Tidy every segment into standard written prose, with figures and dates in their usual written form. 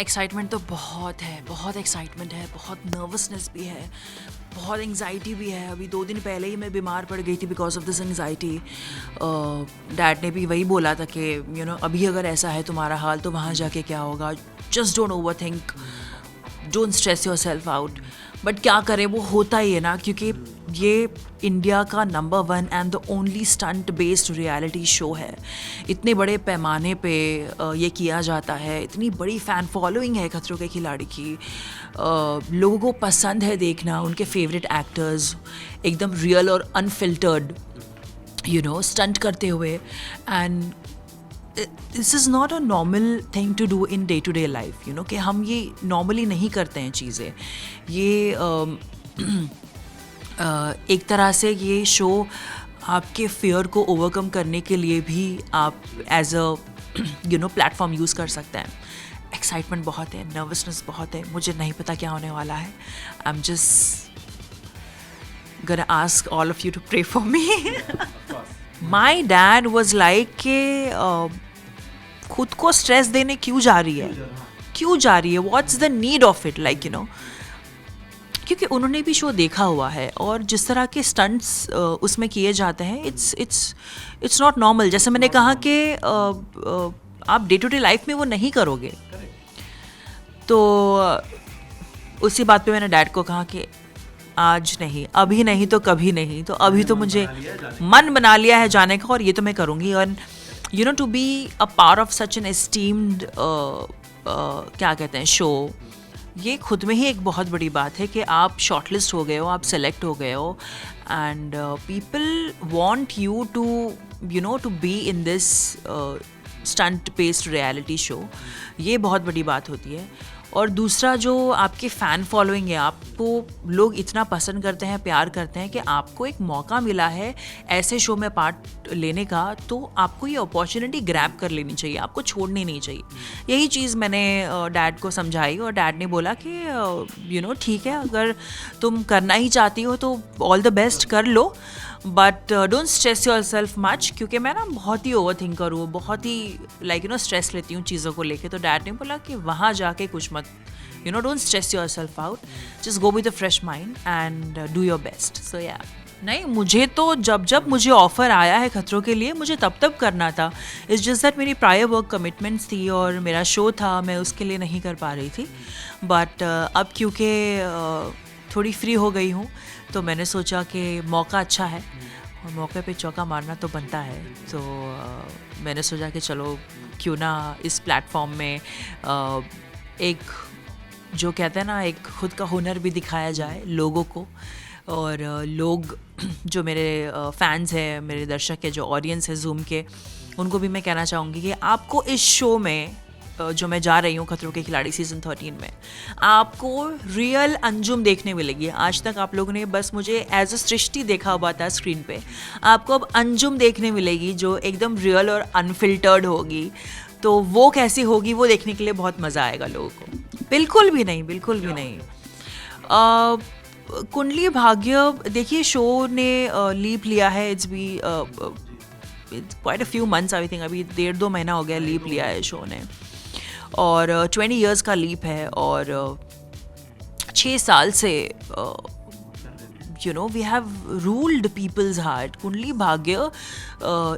Excitement तो बहुत है, बहुत एक्साइटमेंट है, बहुत नर्वसनेस भी है, बहुत एंग्जाइटी भी है। अभी 2 दिन पहले ही मैं बीमार पड़ गई थी because of this anxiety. Dad ने भी वही बोला था कि अभी अगर ऐसा है तुम्हारा हाल तो वहाँ जाके क्या होगा, just don't over think, don't stress yourself out. But क्या करें, वो होता ही है ना, क्योंकि ये इंडिया का number 1 and the only stunt based reality show है। इतने बड़े पैमाने पे ये किया जाता है, इतनी बड़ी फ़ैन फॉलोइंग है खतरों के खिलाड़ी की। लोगों को पसंद है देखना उनके फेवरेट एक्टर्स एकदम रियल और अनफिल्टर्ड स्टंट करते हुए। And this is not a normal thing to do in day to day life, कि हम ये नॉर्मली नहीं करते हैं चीज़ें। ये एक तरह से ये शो आपके फियर को ओवरकम करने के लिए भी आप एज अ प्लेटफॉर्म यूज़ कर सकते हैं। एक्साइटमेंट बहुत है, नर्वसनेस बहुत है, मुझे नहीं पता क्या होने वाला है। I am just gonna ask all of you to pray for me. My dad was like कि खुद को स्ट्रेस देने क्यों जा रही है, what's the need of it, क्योंकि उन्होंने भी शो देखा हुआ है और जिस तरह के स्टंट्स उसमें किए जाते हैं, इट्स नॉट नॉर्मल। जैसे मैंने कहा कि आप डे टू डे लाइफ में वो नहीं करोगे। तो उसी बात पे मैंने डैड को कहा कि आज नहीं, अभी नहीं तो कभी नहीं, तो अभी तो मुझे मन बना लिया है जाने का और ये तो मैं करूँगी। और to be a part of such an esteemed क्या कहते हैं शो, ये खुद में ही एक बहुत बड़ी बात है कि आप शॉर्टलिस्ट हो गए हो, आप सेलेक्ट हो गए हो, and people want you to be in this stunt based reality show. ये बहुत बड़ी बात होती है। और दूसरा, जो आपके फ़ैन फॉलोइंग है, आपको लोग इतना पसंद करते हैं, प्यार करते हैं कि आपको एक मौका मिला है ऐसे शो में पार्ट लेने का, तो आपको ये अपॉर्चुनिटी ग्रैब कर लेनी चाहिए, आपको छोड़नी नहीं चाहिए। यही चीज़ मैंने डैड को समझाई और डैड ने बोला कि ठीक है, अगर तुम करना ही चाहती हो तो ऑल द बेस्ट कर लो, but don't stress yourself much, क्योंकि मैं ना बहुत ही ओवर थिंकर हूँ, बहुत ही स्ट्रेस लेती हूँ चीज़ों को लेके। तो डैड ने बोला कि वहाँ जाके कुछ मत, don't stress yourself out, just go with a fresh mind and do your best. So या नहीं, मुझे तो जब मुझे ऑफ़र आया है खतरों के लिए, मुझे तब करना था। इट्स जस्ट दैट मेरी प्रायर वर्क कमिटमेंट्स थी और मेरा शो था, मैं उसके लिए नहीं कर पा रही थी। बट अब क्योंकि थोड़ी फ्री हो गई हूँ, तो मैंने सोचा कि मौका अच्छा है और मौके पे चौका मारना तो बनता है। तो मैंने सोचा कि चलो क्यों ना इस प्लेटफॉर्म में एक, जो कहते हैं ना, एक खुद का हुनर भी दिखाया जाए लोगों को। और लोग जो मेरे फैंस हैं, मेरे दर्शक है, जो ऑडियंस है ज़ूम के, उनको भी मैं कहना चाहूँगी कि आपको इस शो में जो मैं जा रही हूँ खतरों के खिलाड़ी सीज़न 13 में, आपको रियल अंजुम देखने मिलेगी। आज तक आप लोगों ने बस मुझे एज अ सृष्टि देखा हुआ था स्क्रीन पे, आपको अब अंजुम देखने मिलेगी जो एकदम रियल और अनफिल्टर्ड होगी। तो वो कैसी होगी, वो देखने के लिए बहुत मज़ा आएगा लोगों को। बिल्कुल भी नहीं, बिल्कुल भी नहीं। कुंडली भाग्य, देखिए शो ने लीप लिया है, it's quite a few months, I think अभी 1.5-2 महीना हो गया लीप लिया है शो ने, और 20 इयर्स का लीप है। और 6 साल से we have ruled people's heart. Kundali Bhagya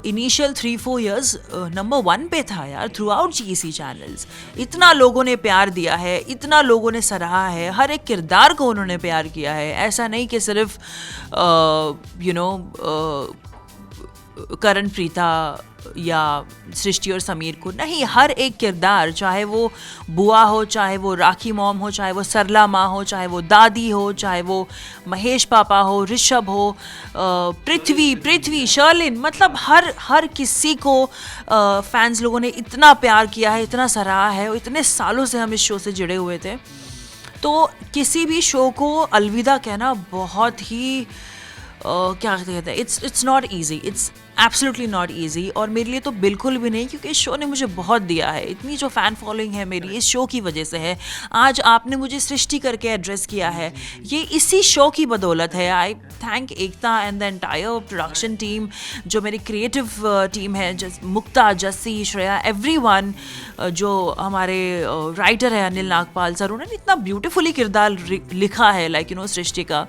initial 3-4 years number 1 पे था यार, थ्रू आउट GEC चैनल्स। इतना लोगों ने प्यार दिया है, इतना लोगों ने सराहा है, हर एक किरदार को उन्होंने प्यार किया है। ऐसा नहीं कि सिर्फ करण प्रीता या सृष्टि और समीर को, नहीं, हर एक किरदार, चाहे वो बुआ हो, चाहे वो राखी मॉम हो, चाहे वो सरला माँ हो, चाहे वो दादी हो, चाहे वो महेश पापा हो, ऋषभ हो, पृथ्वी, शर्लिन, मतलब हर किसी को फैंस लोगों ने इतना प्यार किया है, इतना सराहा है। और इतने सालों से हम इस शो से जुड़े हुए थे, तो किसी भी शो को अलविदा कहना बहुत ही क्या कहते हैं, it's not easy, it's absolutely not easy, और मेरे लिए तो बिल्कुल भी नहीं, क्योंकि इस शो ने मुझे बहुत दिया है। इतनी जो फ़ैन फॉलोइंग है मेरी इस शो की वजह से है। आज आपने मुझे सृष्टि करके एड्रेस किया है, ये इसी शो की बदौलत है। आई thank Ekta and the entire production team, जो मेरी क्रिएटिव टीम है, मुक्ता, जस्सी, श्रेया, एवरीवन, जो हमारे राइटर है अनिल नागपाल सर, उन्होंने इतना ब्यूटीफुली किरदार लिखा है, लाइक यू नो सृष्टि का।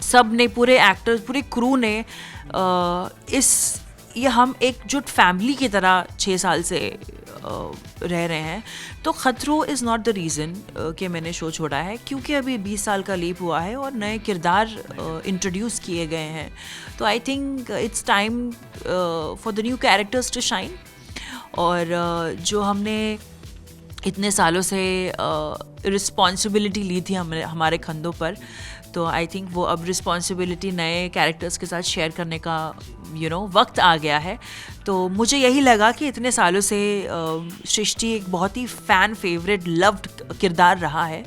सब ने, पूरे एक्टर्स, पूरे क्रू ने ये हम एकजुट फैमिली की तरह 6 साल से रह रहे हैं। तो खतरो इज़ नॉट द रीज़न कि मैंने शो छोड़ा है, क्योंकि अभी 20 साल का लीप हुआ है और नए किरदार इंट्रोड्यूस किए गए हैं। तो I think it's time for the new characters to shine. और जो हमने इतने सालों से रिस्पॉन्सिबिलिटी ली थी हमारे कंधों पर, तो आई थिंक वो अब रिस्पॉन्सिबिलिटी नए कैरेक्टर्स के साथ शेयर करने का वक्त आ गया है। तो मुझे यही लगा कि इतने सालों से सृष्टि एक बहुत ही फ़ैन फेवरेट लव्ड किरदार रहा है,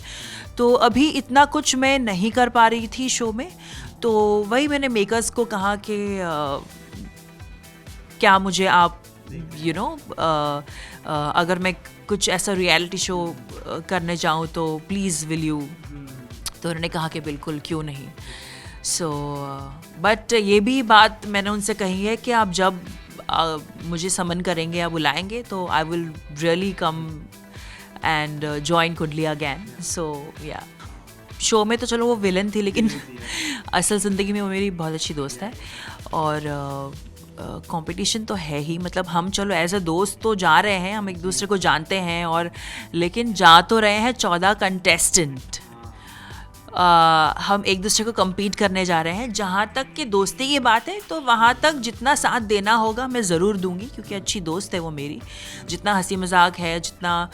तो अभी इतना कुछ मैं नहीं कर पा रही थी शो में। तो वही मैंने मेकर्स को कहा कि क्या मुझे आप अगर मैं कुछ ऐसा रियलिटी शो करने जाऊँ तो प्लीज़ विल यू। तो उन्होंने कहा कि बिल्कुल, क्यों नहीं। सो बट ये भी बात मैंने उनसे कही है कि आप जब मुझे समन करेंगे या बुलाएंगे तो I will really come and join कुंडली अगैन। सो या, शो में तो चलो वो विलन थी, लेकिन असल ज़िंदगी में वो मेरी बहुत अच्छी दोस्त है। और कंपटीशन तो है ही, मतलब हम चलो एज अ दोस्त तो जा रहे हैं, हम एक दूसरे को जानते हैं, और लेकिन जा तो रहे हैं 14 कंटेस्टेंट। हम एक दूसरे को compete करने जा रहे हैं। जहाँ तक कि दोस्ती की बात है, तो वहाँ तक जितना साथ देना होगा मैं ज़रूर दूंगी, क्योंकि अच्छी दोस्त है वो मेरी। जितना हंसी मजाक है, जितना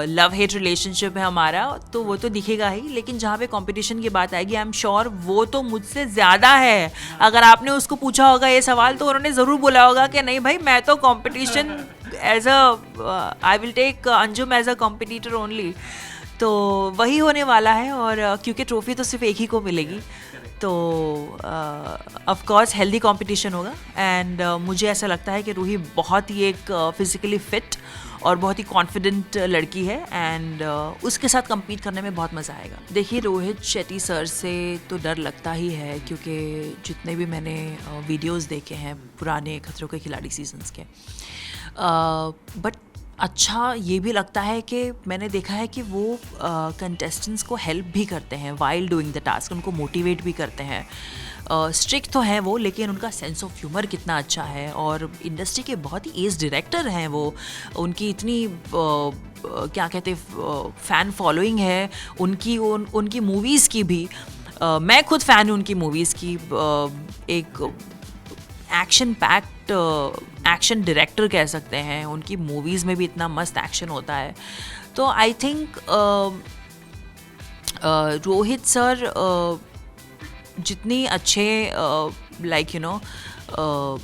लव हेट रिलेशनशिप है हमारा, तो वो तो दिखेगा ही। लेकिन जहाँ पे कंपटीशन की बात आएगी, आई एम श्योर वो तो मुझसे ज़्यादा है। अगर आपने उसको पूछा होगा ये सवाल, तो उन्होंने ज़रूर बोला होगा कि नहीं भाई, मैं तो competition as I will take Anjum as a competitor only. तो वही होने वाला है। और क्योंकि ट्रॉफी तो सिर्फ एक ही को मिलेगी, तो ऑफ कोर्स हेल्दी कंपटीशन होगा। एंड मुझे ऐसा लगता है कि रूही बहुत ही एक फिज़िकली फिट और बहुत ही कॉन्फिडेंट लड़की है, एंड उसके साथ compete करने में बहुत मज़ा आएगा। देखिए, रोहित शेट्टी सर से तो डर लगता ही है, क्योंकि जितने भी मैंने वीडियोस देखे हैं पुराने खतरों के खिलाड़ी सीजन्स के, बट अच्छा ये भी लगता है कि मैंने देखा है कि वो कंटेस्टेंट्स को हेल्प भी करते हैं वाइल डूइंग द टास्क, उनको मोटिवेट भी करते हैं। स्ट्रिक्ट तो हैं वो, लेकिन उनका सेंस ऑफ ह्यूमर कितना अच्छा है। और इंडस्ट्री के बहुत ही एज डायरेक्टर हैं वो, उनकी इतनी क्या कहते हैं फ़ैन फॉलोइंग है उनकी मूवीज़ की भी। मैं खुद फ़ैन हूँ उनकी मूवीज़ की। एक एक्शन पैक्ड एक्शन डायरेक्टर कह सकते हैं, उनकी मूवीज़ में भी इतना मस्त एक्शन होता है। तो आई थिंक रोहित सर जितनी अच्छे लाइक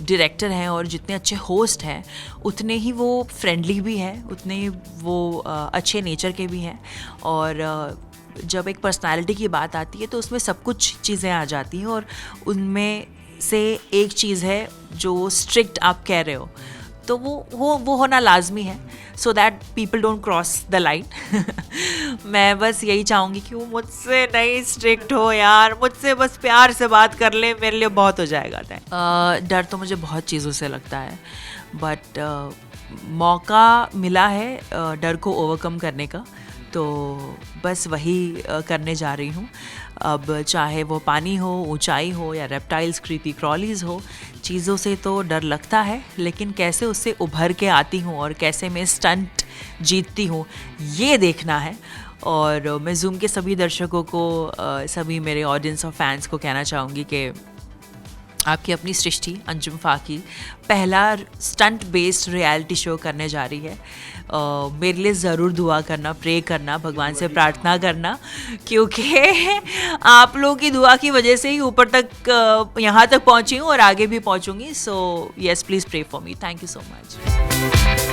डायरेक्टर हैं और जितने अच्छे होस्ट हैं, उतने ही वो फ्रेंडली भी हैं, उतने ही वो अच्छे नेचर के भी हैं। और जब एक पर्सनालिटी की बात आती है तो उसमें सब कुछ चीज़ें आ जाती हैं, और उनमें से एक चीज़ है जो स्ट्रिक्ट आप कह रहे हो, तो वो होना लाजमी है, so that people don't cross the line. मैं बस यही चाहूँगी कि वो मुझसे नहीं स्ट्रिक्ट हो यार, मुझसे बस प्यार से बात कर ले, मेरे लिए बहुत हो जाएगा। डर तो मुझे बहुत चीज़ों से लगता है, बट मौका मिला है डर को ओवरकम करने का, तो बस वही करने जा रही हूँ। अब चाहे वो पानी हो, ऊंचाई हो, या रेप्टाइल्स, क्रीपी क्रॉलीज हो, चीज़ों से तो डर लगता है, लेकिन कैसे उससे उभर के आती हूँ और कैसे मैं स्टंट जीतती हूँ, ये देखना है। और मैं जूम के सभी दर्शकों को, सभी मेरे ऑडियंस और फैंस को कहना चाहूँगी कि आपकी अपनी सृष्टि अंजुम फाकी पहला स्टंट बेस्ड रियलिटी शो करने जा रही है। मेरे लिए ज़रूर दुआ करना, प्रे करना, भगवान से प्रार्थना करना, क्योंकि आप लोगों की दुआ की वजह से ही ऊपर तक यहाँ तक पहुँची हूँ और आगे भी पहुँचूँगी। So yes, please pray for me. Thank you so much.